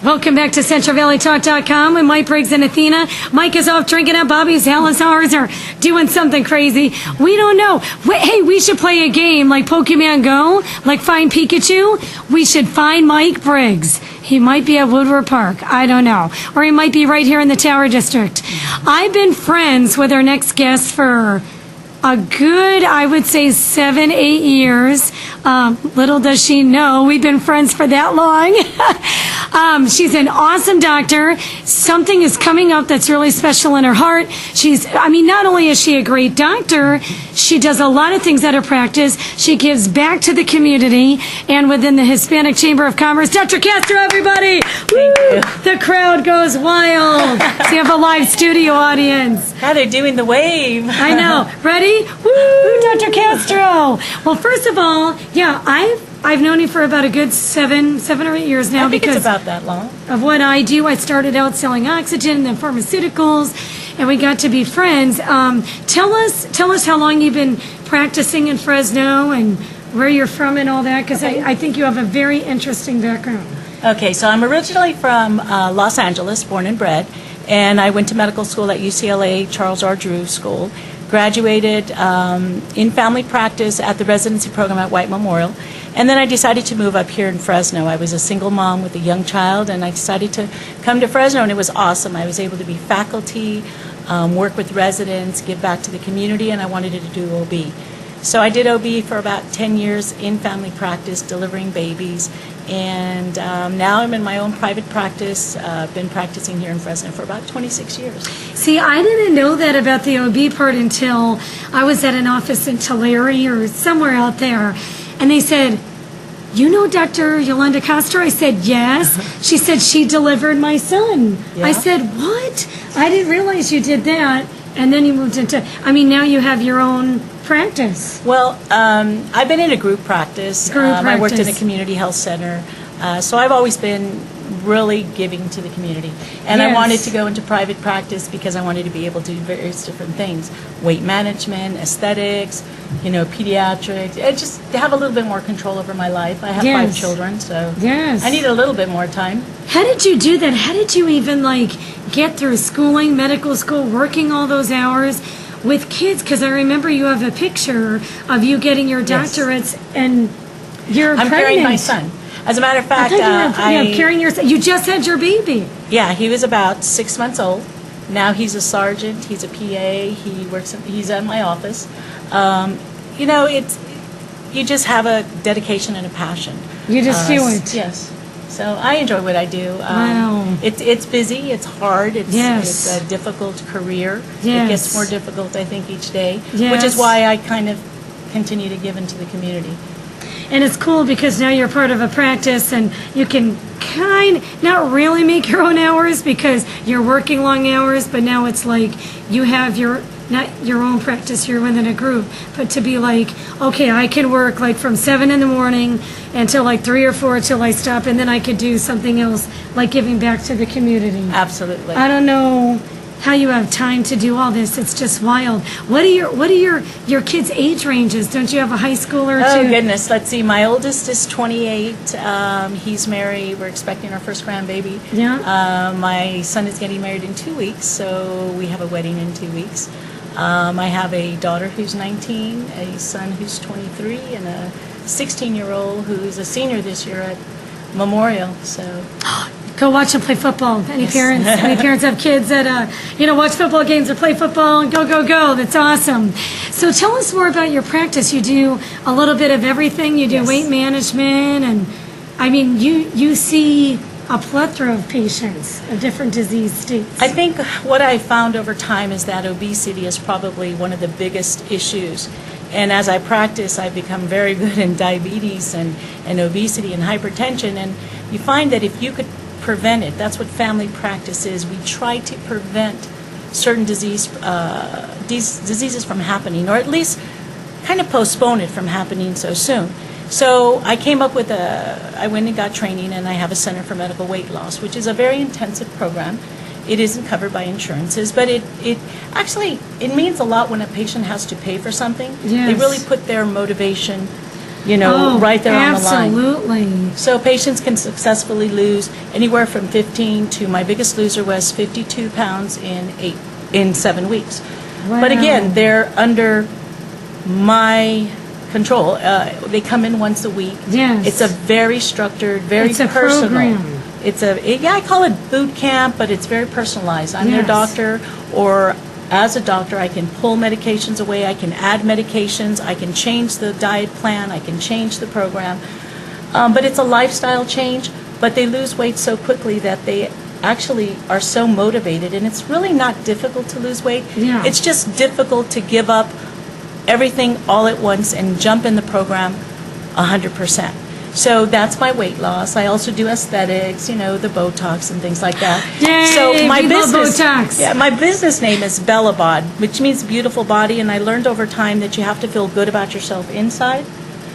Welcome back to CentralValleyTalk.com with Mike Briggs and Athena. Mike is off drinking at Bobby's Halisars or doing something crazy. We don't know. Hey, we should play a game like Pokemon Go, like Find Pikachu. We should find Mike Briggs. He might be at Woodward Park. I don't know. Or he might be right here in the Tower District. I've been friends with our next guest for a good, I would say, 7-8 years. Little does she know, we've been friends for that long. She's an awesome doctor. Something is coming up that's really special in her heart. Not only is she a great doctor, she does a lot of things at her practice. She gives back to the community and within the Hispanic Chamber of Commerce. Dr. Castro, everybody! Woo! The crowd goes wild. So you have a live studio audience. How they're doing the wave. I know. Ready? Woo, Dr. Castro. Well, first of all, yeah, I've known you for about a good seven or 8 years now. I think because it's about that long. Of what I do. I started out selling oxygen and then pharmaceuticals, and we got to be friends. Tell us how long you've been practicing in Fresno and where you're from and all that, because I think you have a very interesting background. Okay, so I'm originally from Los Angeles, born and bred, and I went to medical school at UCLA, Charles R. Drew School. Graduated in family practice at the residency program at White Memorial. And then I decided to move up here in Fresno. I was a single mom with a young child, and I decided to come to Fresno, and it was awesome. I was able to be faculty, work with residents, give back to the community, and I wanted to do OB. So I did OB for about 10 years in family practice, delivering babies. And now I'm in my own private practice. I've been practicing here in Fresno for about 26 years. See, I didn't know that about the OB part until I was at an office in Tulare or somewhere out there. And they said, you know Dr. Yolanda Castro? I said, yes. She said, she delivered my son. Yeah. I said, what? I didn't realize you did that. And then you moved into, now you have your own practice. Well, I've been in a group practice. I worked in a community health center. So I've always been really giving to the community. And Yes. I wanted to go into private practice because I wanted to be able to do various different things. Weight management, aesthetics, pediatrics. And just to have a little bit more control over my life. I have 5 children, so Yes. I need a little bit more time. How did you do that? How did you even get through schooling, medical school, working all those hours with kids? Because I remember you have a picture of you getting your doctorates and you're I'm pregnant. carrying my son. As a matter of fact, carrying your son. You just had your baby. Yeah, he was about 6 months old. Now he's a sergeant. He's a PA. He's at my office. You just have a dedication and a passion. You just do it. Yes. So I enjoy what I do. Wow. It's busy. It's hard. It's a difficult career. Yes. It gets more difficult, I think, each day. Yes. Which is why I kind of continue to give into the community. And it's cool because now you're part of a practice and you can not really make your own hours because you're working long hours, but now it's like you have not your own practice, you're within a group, but to be okay, I can work from 7 in the morning until 3 or 4 till I stop, and then I could do something else like giving back to the community. Absolutely. I don't know how you have time to do all this. It's just wild. What are your kids' age ranges? Don't you have a high schooler or Oh two? goodness, let's see. My oldest is 28. He's married. We're expecting our first grandbaby. Yeah. My son is getting married in 2 weeks, so we have a wedding in 2 weeks. I have a daughter who's 19, a son who's 23, and a 16-year-old who's a senior this year at Memorial. So. Go watch them play football. Any parents have kids that watch football games or play football and go. That's awesome. So tell us more about your practice. You do a little bit of everything. You do weight management, and you see a plethora of patients of different disease states. I think what I found over time is that obesity is probably one of the biggest issues. And as I practice, I've become very good in diabetes and obesity and hypertension. And you find that if you could prevent it, that's what family practice is. We try to prevent certain diseases from happening, or at least kind of postpone it from happening so soon. So I came up with I went and got training, and I have a Center for Medical Weight Loss, which is a very intensive program. It isn't covered by insurances, but it means a lot when a patient has to pay for something. Yes. They really put their motivation right there on the line. Absolutely. So patients can successfully lose anywhere from 15 to, my biggest loser was 52 pounds in 7 weeks. Wow. But again, they're under my control. They come in once a week. Yes. It's a very structured, very It's a personal. program. I call it boot camp, but it's very personalized. I'm their Yes. doctor, or as a doctor, I can pull medications away, I can add medications, I can change the diet plan, I can change the program. But it's a lifestyle change, but they lose weight so quickly that they actually are so motivated, and it's really not difficult to lose weight. Yeah. It's just difficult to give up everything all at once and jump in the program 100%. So that's my weight loss. I also do aesthetics, the Botox and things like that. Yay, so we love Botox. Yeah, my business name is Bellabod, which means beautiful body, and I learned over time that you have to feel good about yourself inside,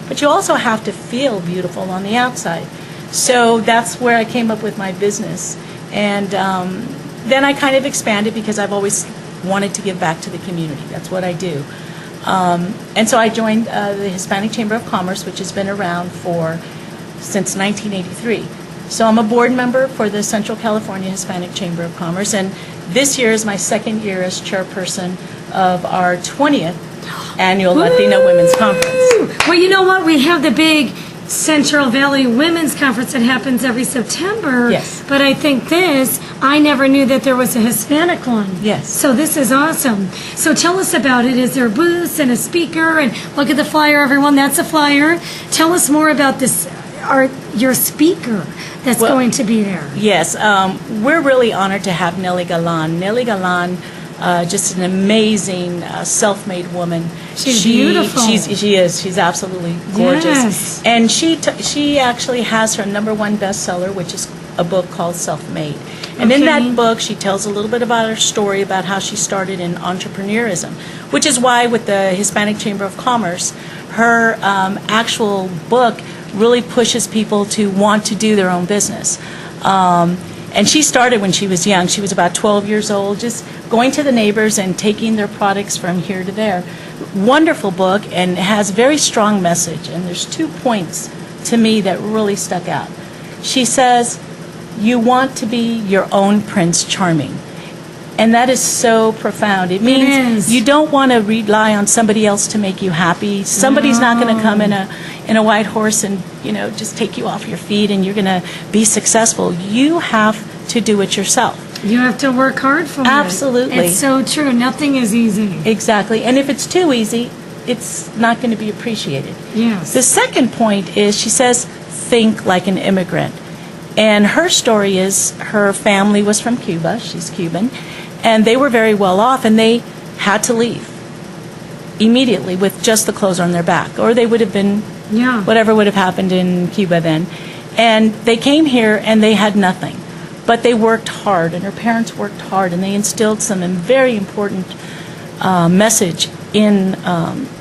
but you also have to feel beautiful on the outside. So that's where I came up with my business. And then I kind of expanded because I've always wanted to give back to the community. That's what I do. And so I joined the Hispanic Chamber of Commerce, which has been around since 1983. So I'm a board member for the Central California Hispanic Chamber of Commerce, and this year is my second year as chairperson of our 20th annual Latina Women's Conference. Well, you know what? We have the big Central Valley Women's Conference that happens every September. Yes. But I think I never knew that there was a Hispanic one. Yes. So this is awesome. So tell us about it. Is there booths and a speaker? And look at the flyer, everyone. That's a flyer. Tell us more about this, your speaker that's going to be there. Yes. We're really honored to have Nelly Galan. Nelly Galan, just an amazing self-made woman. She's beautiful. She is. She's absolutely gorgeous. Yes. And she actually has her #1 bestseller, which is a book called Self-Made. And in Okay. that book, she tells a little bit about her story, about how she started in entrepreneurism, which is why with the Hispanic Chamber of Commerce, her actual book really pushes people to want to do their own business. And she started when she was young. She was about 12 years old, just going to the neighbors and taking their products from here to there. Wonderful book, and has very strong message. And there's 2 points to me that really stuck out. She says, you want to be your own Prince Charming. And that is so profound. It means is. you don't want to rely on somebody else to make you happy. Somebody's not going to come in a white horse and, just take you off your feet and you're going to be successful. You have to do it yourself. You have to work hard for it. Absolutely. It's so true. Nothing is easy. Exactly. And if it's too easy, it's not going to be appreciated. Yes. The second point is she says, think like an immigrant. And her story is her family was from Cuba. She's Cuban. And they were very well off, and they had to leave immediately with just the clothes on their back, or they would have been, Yeah. whatever would have happened in Cuba then. And they came here, and they had nothing. But they worked hard, and her parents worked hard, and they instilled some very important message in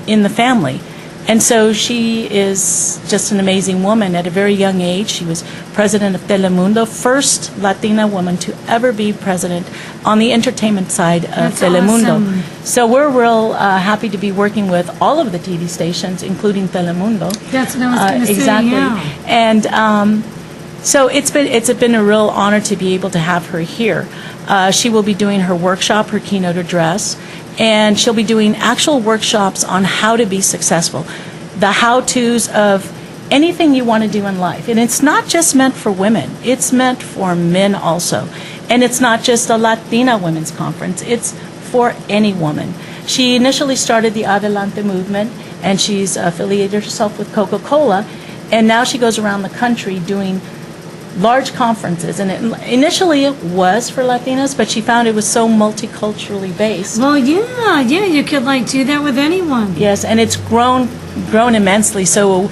the family. And so she is just an amazing woman. At a very young age, she was president of Telemundo, first Latina woman to ever be president on the entertainment side of That's Telemundo. awesome. So we're real happy to be working with all of the TV stations, including Telemundo. That's what I was going to say. Exactly. Yeah. And so it's been a real honor to be able to have her here. She will be doing her workshop, her keynote address, and she'll be doing actual workshops on how to be successful, the how-tos of anything you want to do in life. And it's not just meant for women, it's meant for men also. And it's not just a Latina women's conference, it's for any woman. She initially started the Adelante movement, and she's affiliated herself with Coca-Cola, and now she goes around the country doing large conferences. And initially it was for Latinas, but she found it was so multiculturally based. Well, yeah, you could do that with anyone. Yes, and it's grown immensely. So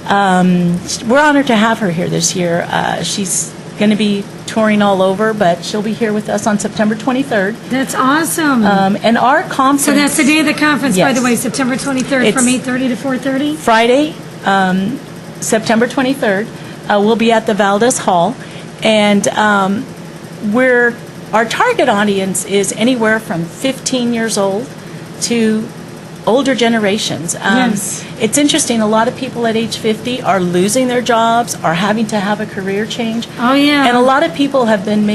we're honored to have her here this year. She's going to be touring all over, but she'll be here with us on September 23rd. That's awesome. And our conference... So that's the day of the conference, by Yes. the way, September 23rd from 8:30 to 4:30? Friday, September 23rd. We'll be at the Valdez Hall, and our target audience is anywhere from 15 years old to older generations. Yes. It's interesting, a lot of people at age 50 are losing their jobs, are having to have a career change. Oh, yeah. And a lot of people have been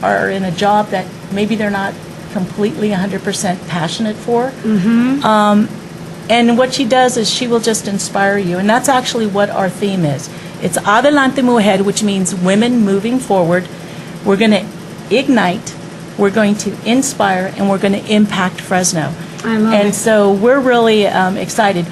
are in a job that maybe they're not completely 100% passionate for. And what she does is she will just inspire you. And that's actually what our theme is. It's Adelante Mujer, which means women moving forward. We're going to ignite, we're going to inspire, and we're going to impact Fresno. I love And it. so we're really excited.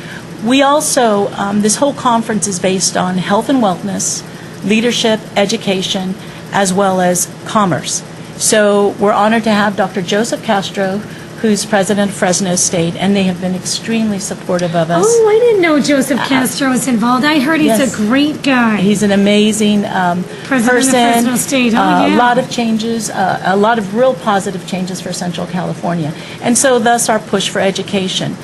We also, this whole conference is based on health and wellness, leadership, education, as well as commerce. So we're honored to have Dr. Joseph Castro, who's president of Fresno State, and they have been extremely supportive of us. Oh, I didn't know Joseph Castro was involved. I heard he's yes. a great guy. He's an amazing President person. of Fresno State. Oh, yeah. A lot of changes, a lot of real positive changes for Central California. And so thus our push for education.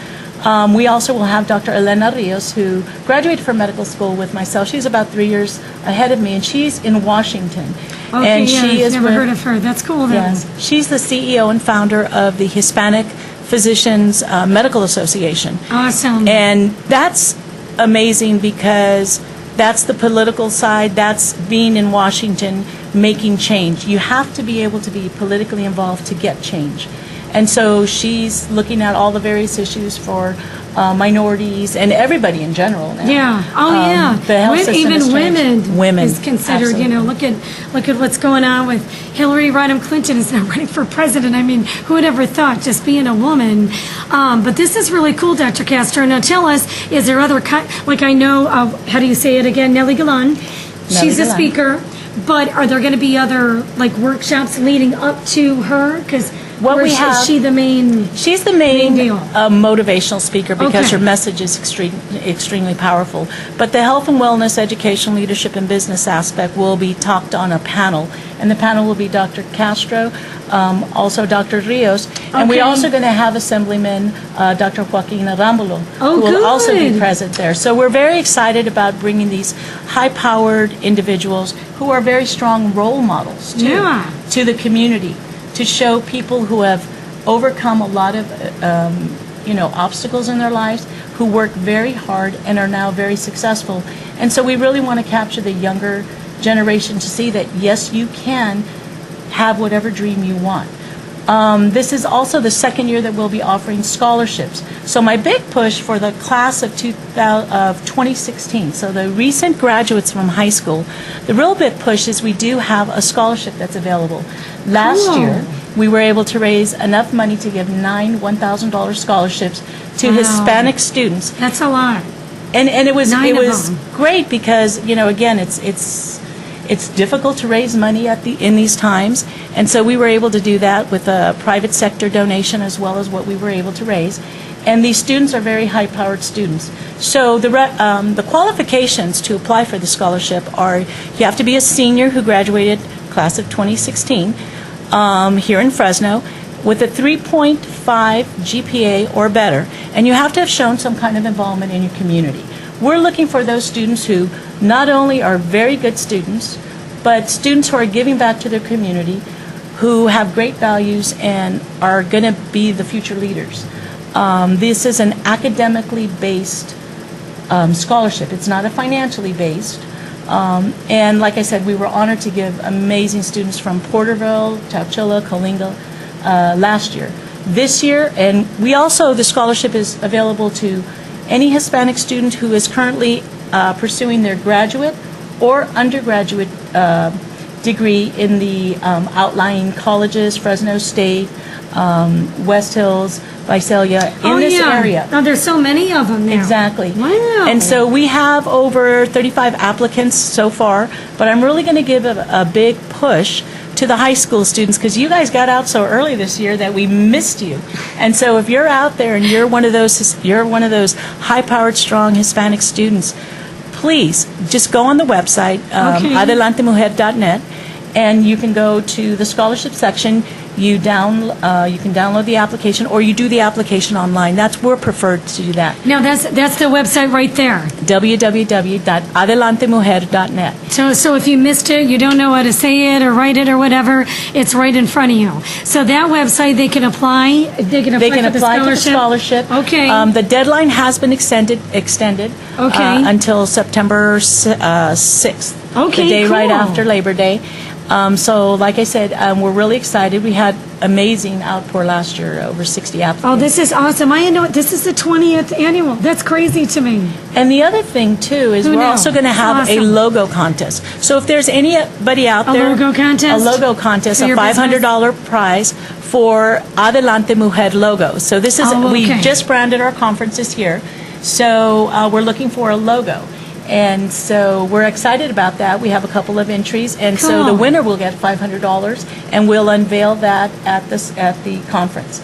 We also will have Dr. Elena Rios, who graduated from medical school with myself. She's about 3 years ahead of me, and she's in Washington. Okay, and yeah, she I've is never with- heard of her. That's cool, then. Yes, she's the CEO and founder of the Hispanic Physicians Medical Association. Awesome. And that's amazing because that's the political side, that's being in Washington, making change. You have to be able to be politically involved to get change. And so she's looking at all the various issues for minorities and everybody in general now. Yeah. Oh, yeah. The health system Even has changed. women is considered. You know, absolutely. look at what's going on with Hillary Rodham Clinton is now running for president. I mean, who would ever thought, just being a woman? But this is really cool, Dr. Castro. Now, tell us, is there other like I know? How do you say it again? Nellie Galan. She's a Galan. speaker. But are there going to be other like workshops leading up to her? Because is she the main? She's the main deal. Motivational speaker because Okay. her message is extremely powerful. But the health and wellness, education, leadership, and business aspect will be talked on a panel. And the panel will be Dr. Castro, also Dr. Rios. And we're Okay. also going to have Assemblyman Dr. Joaquin Arambulo, Oh, who will also be good. present there. So we're very excited about bringing these high-powered individuals who are very strong role models, too, Yeah. to the community, to show people who have overcome a lot of obstacles in their lives, who work very hard and are now very successful. And so we really want to capture the younger generation to see that, yes, you can have whatever dream you want. This is also the second year that we'll be offering scholarships. So my big push for the class of 2016, so the recent graduates from high school, the real big push is we do have a scholarship that's available. Last Cool. year, we were able to raise enough money to give 9 $1,000 scholarships to Wow. Hispanic students. That's a lot. And it was 9 of them. great because again it's difficult to raise money in these times, and so we were able to do that with a private sector donation as well as what we were able to raise. And these students are very high-powered students. So the qualifications to apply for the scholarship are you have to be a senior who graduated class of 2016 here in Fresno with a 3.5 GPA or better, and you have to have shown some kind of involvement in your community. We're looking for those students who not only are very good students, but students who are giving back to their community, who have great values and are going to be the future leaders. This is an academically based scholarship. It's not a financially based. And like I said, we were honored to give amazing students from Porterville, Chowchilla, Coalinga last year. This year, and the scholarship is available to any Hispanic student who is currently pursuing their graduate or undergraduate degree in the outlying colleges, Fresno State, West Hills, Visalia, in this area. Oh, there's so many of them now. Exactly. Wow. And so we have over 35 applicants so far, but I'm really going to give a big push to the high school students because you guys got out so early this year that we missed you. And so if you're out there and you're one of those high-powered, strong Hispanic students, please just go on the website, Okay. adelantemujer.net, and you can go to the scholarship section. you can download the application, or you do the application online. We're preferred to do that. Now, that's the website right there. www.adelantemujer.net. So if you missed it, you don't know how to say it or write it or whatever, it's right in front of you. So that website, they can apply. They can apply To the scholarship. Okay. The deadline has been extended Okay. until September 6th. Okay, the day right cool. after Labor Day. So, like I said, we're really excited. We had amazing outpour last year, over 60 applicants. Oh, this is awesome. I know this is the 20th annual. That's crazy to me. And the other thing, too, is Who we're knew? also going to have a Awesome. logo contest. So if there's anybody out A there... logo contest? A logo contest, For a your $500 prize for Adelante Mujer logo. So this is... Oh, We okay. just branded our conference this year. So we're looking for a logo. And so we're excited about that. We have a couple of entries. And so the Cool. winner will get $500, and we'll unveil that at the conference.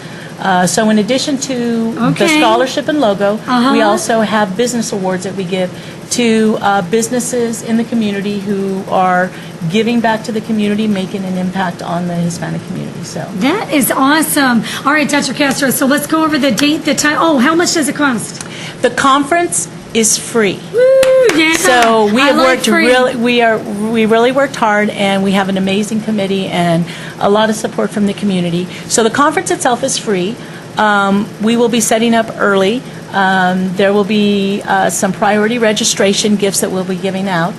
So in addition to the Okay. scholarship and logo, Uh-huh. we also have business awards that we give to businesses in the community who are giving back to the community, making an impact on the Hispanic community. So That is awesome. All right, Dr. Castro, so let's go over the date, the time. Oh, how much does it cost? the conference is free. Woo, yeah. So we I have like worked free. we really worked hard, and we have an amazing committee and a lot of support from the community. So the conference itself is free. We will be setting up early. There will be some priority registration gifts that we'll be giving out.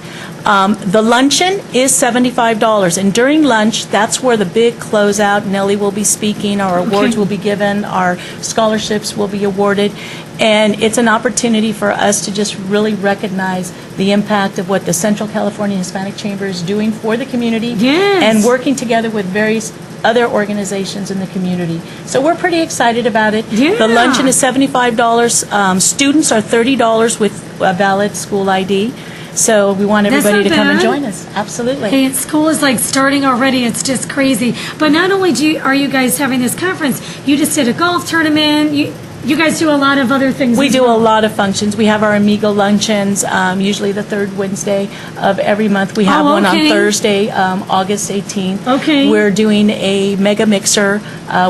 The luncheon is $75, and during lunch, that's where the big closeout. Nellie will be speaking, our awards Okay. will be given, our scholarships will be awarded, and it's an opportunity for us to just really recognize the impact of what the Central California Hispanic Chamber is doing for the community, Yes. and working together with various other organizations in the community. So we're pretty excited about it. Yeah. The luncheon is $75. Students are $30 with a valid school ID. So we want That's everybody not to come and bad. join us. Absolutely. Hey, school is like starting already. It's just crazy. But not only are you guys having this conference, you just did a golf tournament. You guys do a lot of other things. We as do well. a lot of functions. We have our Amigo luncheons, usually the third Wednesday of every month. We have one on okay. Thursday, August 18th. Okay. We're doing a mega mixer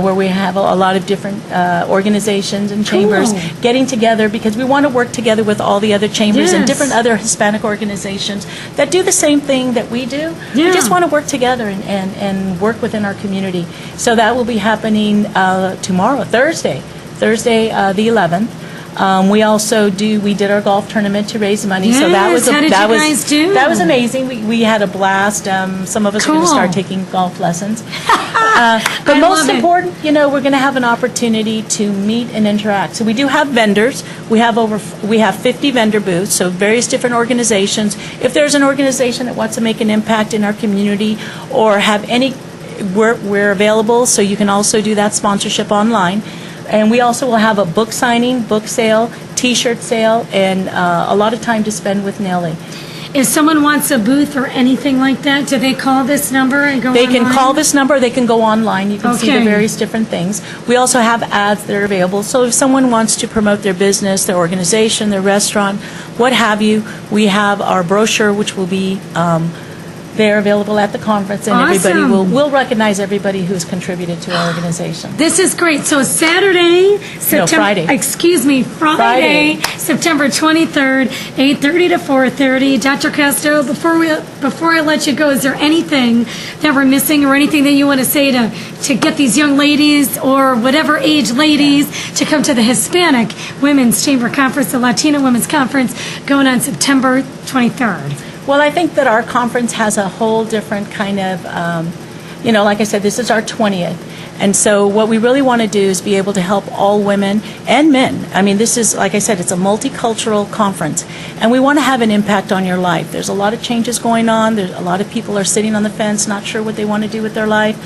where we have a lot of different organizations and chambers Cool. getting together, because we want to work together with all the other chambers and Yes. different other Hispanic organizations that do the same thing that we do. Yeah. We just want to work together and work within our community. So that will be happening tomorrow, Thursday, the 11th. We also did our golf tournament to raise money. So that Yes, was how did that you was guys do? that was amazing. We had a blast. Some of us are going to Cool. start taking golf lessons. But I most love it. important, we're going to have an opportunity to meet and interact. So we do have vendors. We have 50 vendor booths, so various different organizations. If there's an organization that wants to make an impact in our community or have any, we're available, so you can also do that sponsorship online. And we also will have a book signing, book sale, T-shirt sale, and a lot of time to spend with Nellie. If someone wants a booth or anything like that, do they call this number and go They can online? call this number, they can go online, you can see the Okay. various different things. We also have ads that are available, so if someone wants to promote their business, their organization, their restaurant, what have you, we have our brochure, which will be there available at the conference, and everybody Awesome. will recognize everybody who's contributed to our organization. This is great. So Saturday, Friday. Excuse me, Friday, September 23rd, 8:30 to 4:30. Dr. Castro, before I let you go, is there anything that we're missing, or anything that you want to say to get these young ladies or whatever age ladies to come to the Hispanic Women's Chamber Conference, the Latino Women's Conference, going on September 23rd? Well, I think that our conference has a whole different kind of, like I said, this is our 20th. And so what we really want to do is be able to help all women and men. I mean, this is, like I said, it's a multicultural conference. And we want to have an impact on your life. There's a lot of changes going on. There's a lot of people are sitting on the fence, not sure what they want to do with their life.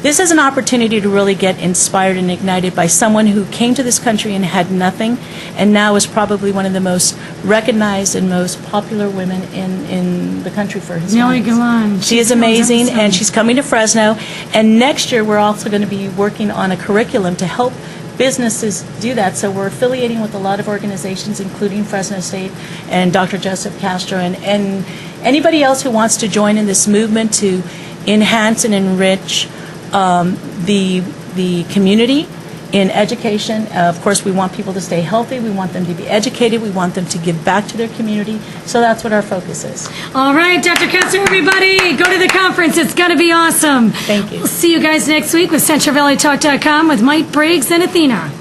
This is an opportunity to really get inspired and ignited by someone who came to this country and had nothing, and now is probably one of the most recognized and most popular women in the country for Hispanics. Nellie Galan. She is Sounds amazing, awesome. and she's coming to Fresno. And next year, we're also going to be working on a curriculum to help businesses do that. So we're affiliating with a lot of organizations, including Fresno State and Dr. Joseph Castro, and anybody else who wants to join in this movement to enhance and enrich the community in education. Of course, we want people to stay healthy. We want them to be educated. We want them to give back to their community. So that's what our focus is. All right, Dr. Kester, everybody, go to the conference. It's going to be awesome. Thank you. We'll see you guys next week with CentralValleyTalk.com with Mike Briggs and Athena.